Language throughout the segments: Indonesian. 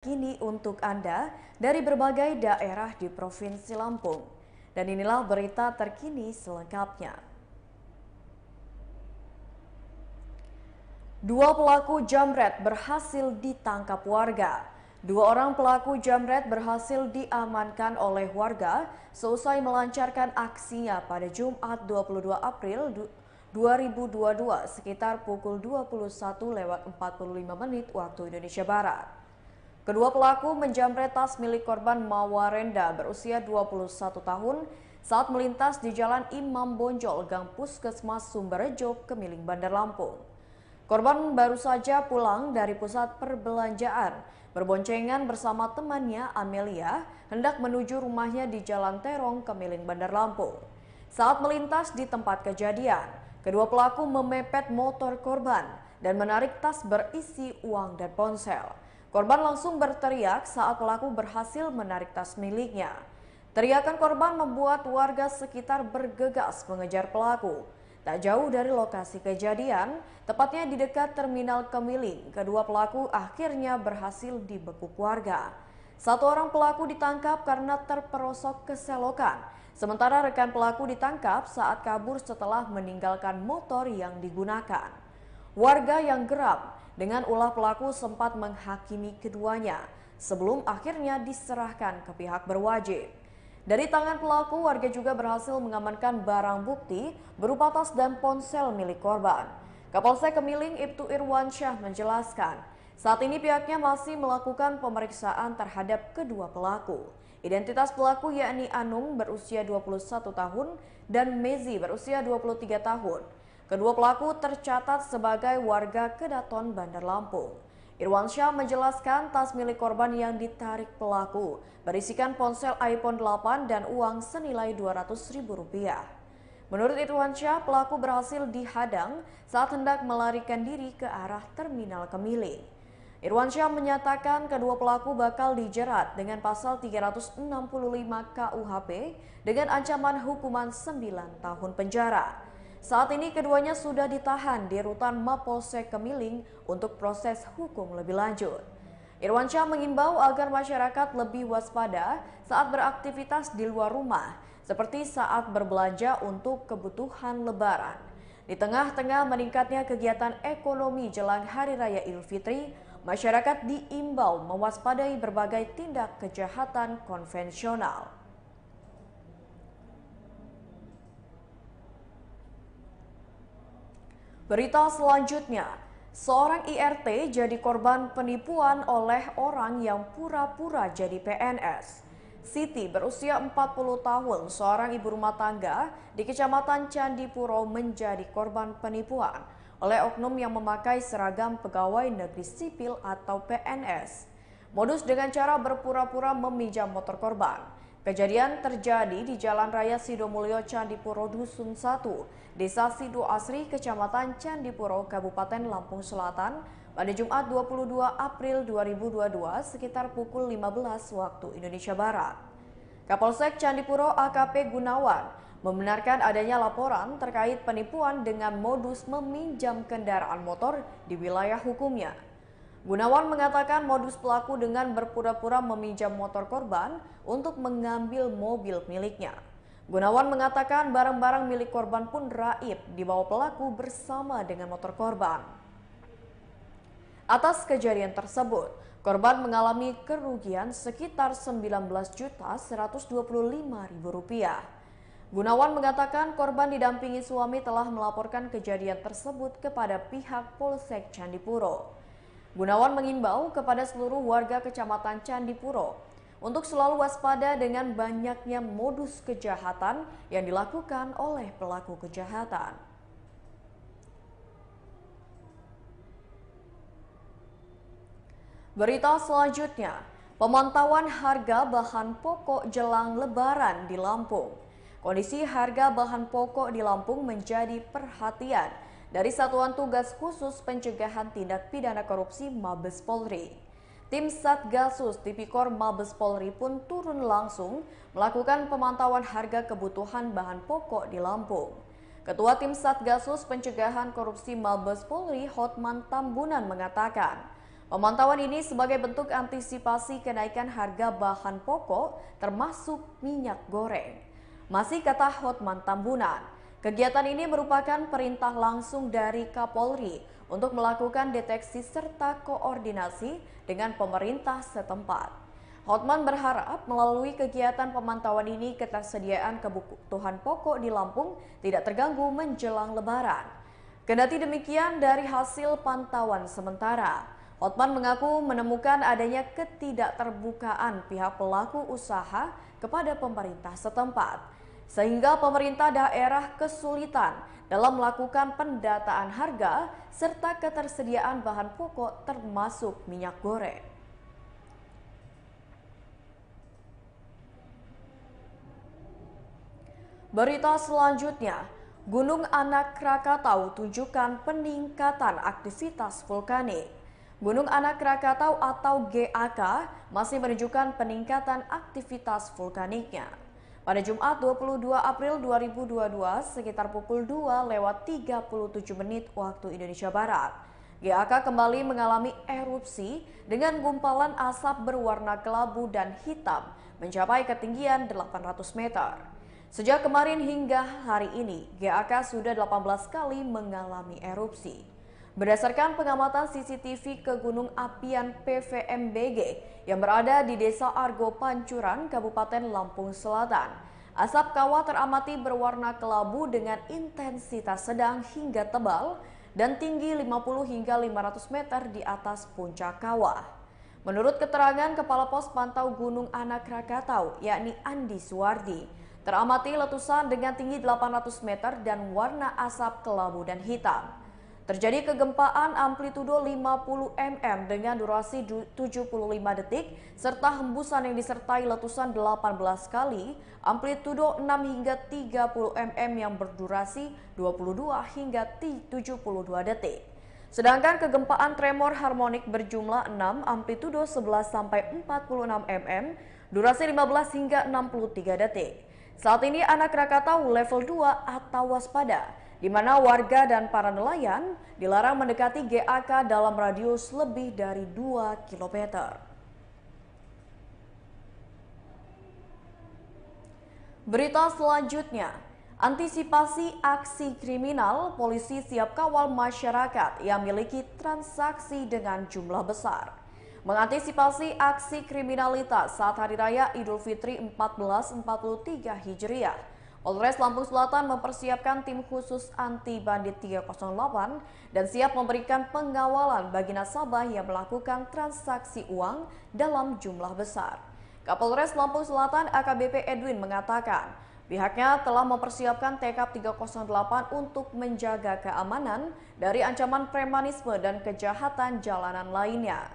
Kini untuk Anda dari berbagai daerah di Provinsi Lampung. Dan inilah berita terkini selengkapnya. Dua pelaku jamret berhasil ditangkap warga. Dua orang pelaku jamret berhasil diamankan oleh warga seusai melancarkan aksinya pada Jumat 22 April 2022 sekitar pukul 21:45 waktu Indonesia Barat. Kedua pelaku menjamret tas milik korban Mawarenda berusia 21 tahun saat melintas di Jalan Imam Bonjol, Gang Puskesmas Sumberjo, Kemiling, Bandar Lampung. Korban baru saja pulang dari pusat perbelanjaan, berboncengan bersama temannya Amelia hendak menuju rumahnya di Jalan Terong, Kemiling, Bandar Lampung. Saat melintas di tempat kejadian, kedua pelaku memepet motor korban dan menarik tas berisi uang dan ponsel. Korban langsung berteriak saat pelaku berhasil menarik tas miliknya. Teriakan korban membuat warga sekitar bergegas mengejar pelaku. Tak jauh dari lokasi kejadian, tepatnya di dekat Terminal Kemiling, kedua pelaku akhirnya berhasil dibekuk warga. Satu orang pelaku ditangkap karena terperosok keselokan, sementara rekan pelaku ditangkap saat kabur setelah meninggalkan motor yang digunakan. Warga yang geram dengan ulah pelaku sempat menghakimi keduanya sebelum akhirnya diserahkan ke pihak berwajib. Dari tangan pelaku, warga juga berhasil mengamankan barang bukti berupa tas dan ponsel milik korban. Kapolsek Kemiling Ibtu Irwansyah menjelaskan, saat ini pihaknya masih melakukan pemeriksaan terhadap kedua pelaku. Identitas pelaku yakni Anung berusia 21 tahun dan Mezi berusia 23 tahun. Kedua pelaku tercatat sebagai warga Kedaton, Bandar Lampung. Irwansyah menjelaskan tas milik korban yang ditarik pelaku berisikan ponsel iPhone 8 dan uang senilai Rp200.000. Menurut Irwansyah, pelaku berhasil dihadang saat hendak melarikan diri ke arah Terminal Kemiling. Irwansyah menyatakan kedua pelaku bakal dijerat dengan pasal 365 KUHP dengan ancaman hukuman 9 tahun penjara. Saat ini keduanya sudah ditahan di rutan Mapolsek Kemiling untuk proses hukum lebih lanjut. Irwansyah mengimbau agar masyarakat lebih waspada saat beraktivitas di luar rumah, seperti saat berbelanja untuk kebutuhan Lebaran. Di tengah-tengah meningkatnya kegiatan ekonomi jelang Hari Raya Idul Fitri, masyarakat diimbau mewaspadai berbagai tindak kejahatan konvensional. Berita selanjutnya, seorang IRT jadi korban penipuan oleh orang yang pura-pura jadi PNS. Siti berusia 40 tahun, seorang ibu rumah tangga di Kecamatan Candipuro menjadi korban penipuan oleh oknum yang memakai seragam pegawai negeri sipil atau PNS. Modus dengan cara berpura-pura meminjam motor korban. Kejadian terjadi di Jalan Raya Sidomulyo Candipuro Dusun 1, Desa Sido Asri, Kecamatan Candipuro, Kabupaten Lampung Selatan pada Jumat 22 April 2022 sekitar pukul 15 waktu Indonesia Barat. Kapolsek Candipuro AKP Gunawan membenarkan adanya laporan terkait penipuan dengan modus meminjam kendaraan motor di wilayah hukumnya. Gunawan mengatakan modus pelaku dengan berpura-pura meminjam motor korban untuk mengambil mobil miliknya. Gunawan mengatakan barang-barang milik korban pun raib dibawa pelaku bersama dengan motor korban. Atas kejadian tersebut, korban mengalami kerugian sekitar Rp19.125.000. Gunawan mengatakan korban didampingi suami telah melaporkan kejadian tersebut kepada pihak Polsek Candipuro. Gunawan mengimbau kepada seluruh warga Kecamatan Candipuro untuk selalu waspada dengan banyaknya modus kejahatan yang dilakukan oleh pelaku kejahatan. Berita selanjutnya, pemantauan harga bahan pokok jelang Lebaran di Lampung. Kondisi harga bahan pokok di Lampung menjadi perhatian dari Satuan Tugas Khusus Pencegahan Tindak Pidana Korupsi Mabes Polri. Tim Satgasus Tipikor Mabes Polri pun turun langsung melakukan pemantauan harga kebutuhan bahan pokok di Lampung. Ketua Tim Satgasus Pencegahan Korupsi Mabes Polri Hotman Tambunan mengatakan, Pemantauan ini sebagai bentuk antisipasi kenaikan harga bahan pokok termasuk minyak goreng. Masih kata Hotman Tambunan, kegiatan ini merupakan perintah langsung dari Kapolri untuk melakukan deteksi serta koordinasi dengan pemerintah setempat. Hotman berharap melalui kegiatan pemantauan ini ketersediaan kebutuhan pokok di Lampung tidak terganggu menjelang Lebaran. Kendati demikian, dari hasil pantauan sementara, Hotman mengaku menemukan adanya ketidakterbukaan pihak pelaku usaha kepada pemerintah setempat, sehingga pemerintah daerah kesulitan dalam melakukan pendataan harga serta ketersediaan bahan pokok termasuk minyak goreng. Berita selanjutnya, Gunung Anak Krakatau tunjukkan peningkatan aktivitas vulkanik. Gunung Anak Krakatau atau GAK masih menunjukkan peningkatan aktivitas vulkaniknya. Pada Jumat 22 April 2022 sekitar pukul 2:37 waktu Indonesia Barat, GAK kembali mengalami erupsi dengan gumpalan asap berwarna kelabu dan hitam mencapai ketinggian 800 meter. Sejak kemarin hingga hari ini, GAK sudah 18 kali mengalami erupsi. Berdasarkan pengamatan CCTV ke Gunung Apian PVMBG yang berada di Desa Argo Pancuran, Kabupaten Lampung Selatan, asap kawah teramati berwarna kelabu dengan intensitas sedang hingga tebal dan tinggi 50 hingga 500 meter di atas puncak kawah. Menurut keterangan Kepala Pos Pantau Gunung Anak Krakatau, yakni Andi Suwardi, teramati letusan dengan tinggi 800 meter dan warna asap kelabu dan hitam. Terjadi kegempaan amplitudo 50 mm dengan durasi 75 detik serta hembusan yang disertai letusan 18 kali, amplitudo 6 hingga 30 mm yang berdurasi 22 hingga 72 detik. Sedangkan kegempaan tremor harmonik berjumlah 6, amplitudo 11 sampai 46 mm, durasi 15 hingga 63 detik. Saat ini Anak Krakatau level 2 atau waspada, di mana warga dan para nelayan dilarang mendekati GAK dalam radius lebih dari 2 km. Berita selanjutnya, antisipasi aksi kriminal, polisi siap kawal masyarakat yang memiliki transaksi dengan jumlah besar. Mengantisipasi aksi kriminalitas saat Hari Raya Idul Fitri 1443 Hijriah, Polres Lampung Selatan mempersiapkan tim khusus anti bandit 308 dan siap memberikan pengawalan bagi nasabah yang melakukan transaksi uang dalam jumlah besar. Kapolres Lampung Selatan AKBP Edwin mengatakan, pihaknya telah mempersiapkan TK 308 untuk menjaga keamanan dari ancaman premanisme dan kejahatan jalanan lainnya.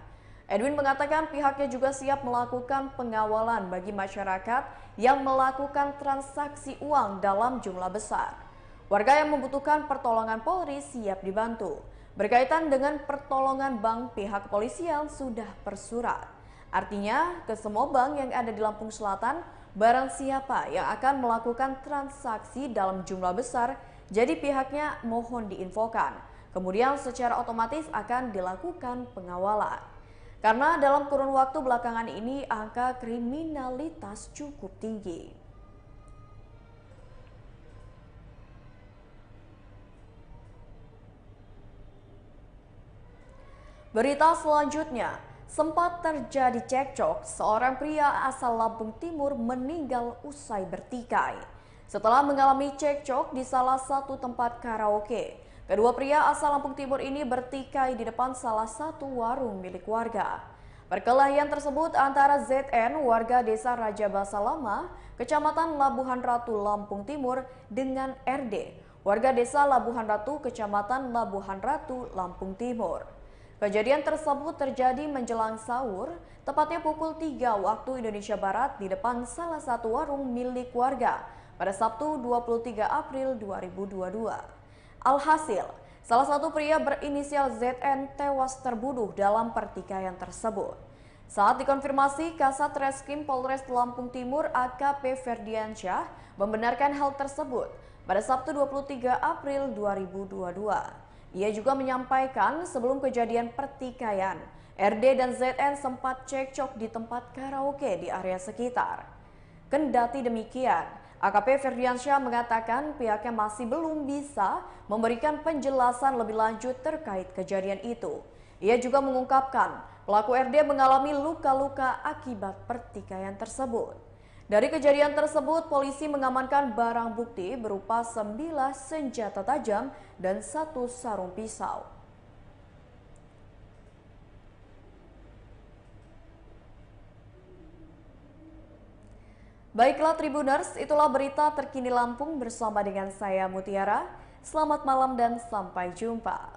Edwin mengatakan pihaknya juga siap melakukan pengawalan bagi masyarakat yang melakukan transaksi uang dalam jumlah besar. Warga yang membutuhkan pertolongan Polri siap dibantu. Berkaitan dengan pertolongan bank, pihak kepolisian sudah bersurat. Artinya, ke semua bank yang ada di Lampung Selatan, barang siapa yang akan melakukan transaksi dalam jumlah besar, jadi pihaknya mohon diinfokan. Kemudian secara otomatis akan dilakukan pengawalan. Karena dalam kurun waktu belakangan ini angka kriminalitas cukup tinggi. Berita selanjutnya, sempat terjadi cekcok, seorang pria asal Lampung Timur meninggal usai bertikai. Setelah mengalami cekcok di salah satu tempat karaoke, kedua pria asal Lampung Timur ini bertikai di depan salah satu warung milik warga. Perkelahian tersebut antara ZN, warga desa Raja Basa Lama, Kecamatan Labuhan Ratu, Lampung Timur, dengan RD, warga desa Labuhan Ratu, Kecamatan Labuhan Ratu, Lampung Timur. Kejadian tersebut terjadi menjelang sahur, tepatnya pukul 3 waktu Indonesia Barat di depan salah satu warung milik warga pada Sabtu 23 April 2022. Alhasil, salah satu pria berinisial ZN tewas terbunuh dalam pertikaian tersebut. Saat dikonfirmasi, Kasat Reskrim Polres Lampung Timur AKP Ferdiansyah membenarkan hal tersebut pada Sabtu 23 April 2022. Ia juga menyampaikan sebelum kejadian pertikaian, RD dan ZN sempat cekcok di tempat karaoke di area sekitar. Kendati demikian, AKP Ferdiansyah mengatakan pihaknya masih belum bisa memberikan penjelasan lebih lanjut terkait kejadian itu. Ia juga mengungkapkan pelaku RD mengalami luka-luka akibat pertikaian tersebut. Dari kejadian tersebut, polisi mengamankan barang bukti berupa 9 senjata tajam dan 1 sarung pisau. Baiklah Tribuners, itulah berita terkini Lampung bersama dengan saya Mutiara. Selamat malam dan sampai jumpa.